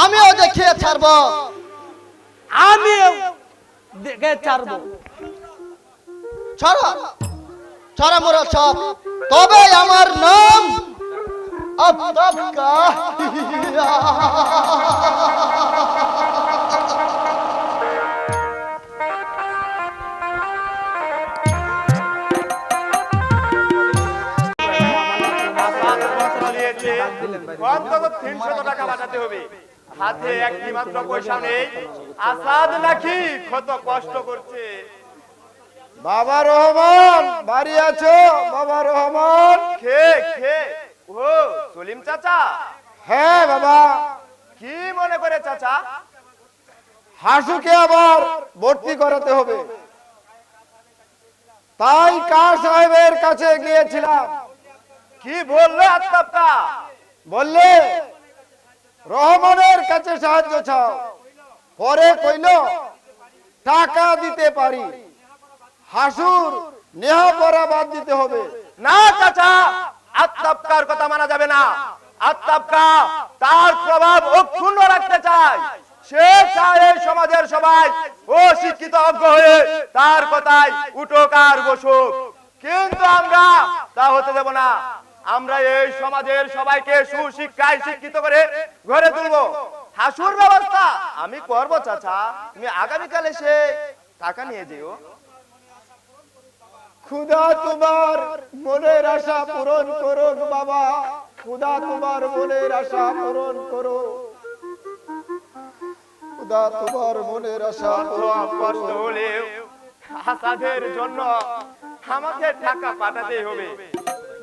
আমিও দেখিয়ে ছাড়বো। আমিও দেখে ছাড়বো। ছড়া ছড়া মোরা সব, তবে আমার নাম আফতাবকা। অন্তত 300 টাকা বাঁচাতে হবে। হাতে একটি মাত্র পয়সা নেই। আসাদ নাকি কত কষ্ট করছে। বাবা রহমান বাড়ি আছো? বাবা রহমান। খে খে ও সলিম চাচা? হ্যাঁ বাবা। কি মনে করে চাচা? হাসুকে আবার ভর্তি করাতে হবে, তাই কার সাহেবের কাছে গিয়েছিলাম। কি বললে আফতাবকা? বললে রহমানের কাছে সাহায্য চাও, পরে কইল টাকা দিতে পারি, হাসুর নেহাপরা বাদ দিতে হবে। না চাচা, আফতাবকার কথা মানা যাবে না। আফতাবকা তার প্রভাব অক্ষুণ্ণ রাখতে চায়। সে চায় এই সমাজের সবাই ও শিক্ষিত অজ্ঞ হয়ে তার কথায় উঠুক আর বসুক, কিন্তু আমরা তা হতে দেব না। আমরা এই সমাজের সবাইকে সুশিক্ষায় শিক্ষিত করে গড়ে তুলবো। হাসুর ব্যবস্থা আমি করব চাচা। তুমি আগামীকাল এসে টাকা নিয়ে যেও। খুদা তোমার মনের আশা পূরণ করো বাবা, খুদা তোমার মনের আশা পূরণ করো, খুদা তোমার মনের আশা পূরণ কষ্ট করো। হলেও আসাদের জন্য আমাকে টাকা পাঠাতে হবে।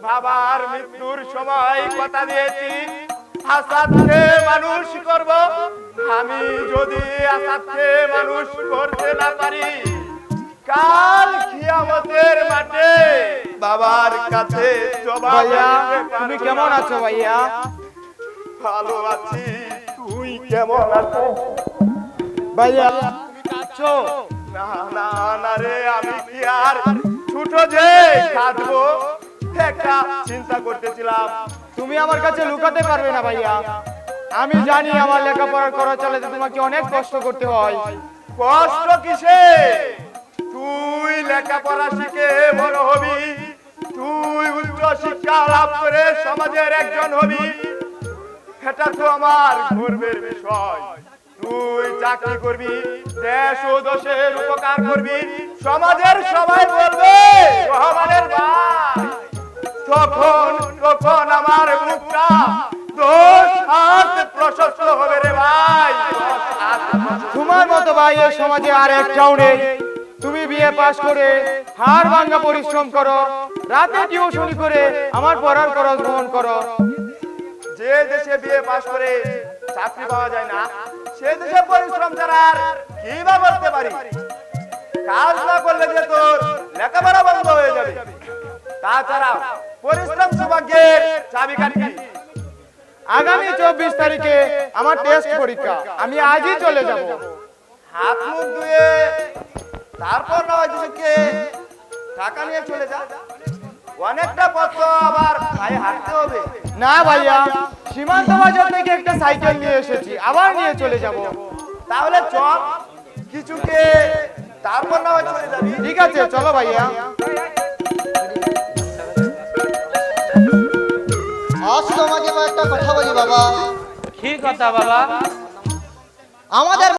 বাবার মৃত্যুর সময় কথা দিয়েছি আসাদকে মানুষ করব। আমি যদি আসাদকে মানুষ করতে না পারি, কাল কিয়ামতের মাঠে বাবার কাছে জবাব ভাইয়া দিতে তুমি পারবো কেমন না। আছো ভাইয়া? ভালো আছি, তুই কেমন আছো? ভাইয়া তুমি কাঁদছো? না না না রে, আমি কি আর ছোট যে কাঁদবো? একটা চিন্তা করতেছিলাম। তুমি আমার কাছে লুকাতে পারবে না ভাইয়া। আমি জানি আমার লেখাপড়ার খরচ চালাতে তোমাকে অনেক কষ্ট করতে হয়। কষ্ট কিসে? তুই লেখাপড়া শিখে বড় হবি, তুই উচ্চ শিক্ষা লাভ করে সমাজের একজন হবি, এটা তো আমার গর্বের বিষয়। তুই চাকরি করবি, দেশ ও দেশের উপকার করবি, সমাজের সবাই বলবে রহমানের ভাই। তখন তখন আমার মুখটা দোষ হাত প্রশস্ত হবে রে ভাই। তোমার মতো ভাই এই সমাজে আর একটাও নেই। তুমি বিএ পাস করে হাড় ভাঙা পরিশ্রম করো, রাতে টিউশনি করে আমার পড়ার খরচ বহন করো। যে দেশে বিএ পাস করে চাকরি পাওয়া যায় না, সে দেশে পরিশ্রম ছাড়া আর কি বা করতে পারি? কাজ না করলে যে তোর লেখাপড়া বন্ধ হয়ে যাবে। তাছাড়া পরিশ্রম সৌভাগ্যের চাবিকাঠি। আগামী 24 তারিখে আমার টেস্ট পরীক্ষা, আমি আজই চলে যাব। হাত মুখ ধুয়ে তারপর না হয়তো টাকা নিয়ে চলে যা। অনেকটা পথ তো আবার পায়ে হাঁটতে হবে। না ভাইয়া, সীমান্ত বাজার থেকে একটা সাইকেল নিয়ে এসেছি, আবার নিয়ে চলে যাব। তাহলে চল কিছুকে তারপর না হয় চলে যাবি। ঠিক আছে চলো ভাইয়া। আজ তোমাকে একটা কথা বলি বাবা। কি কথা বাবা? আমাদের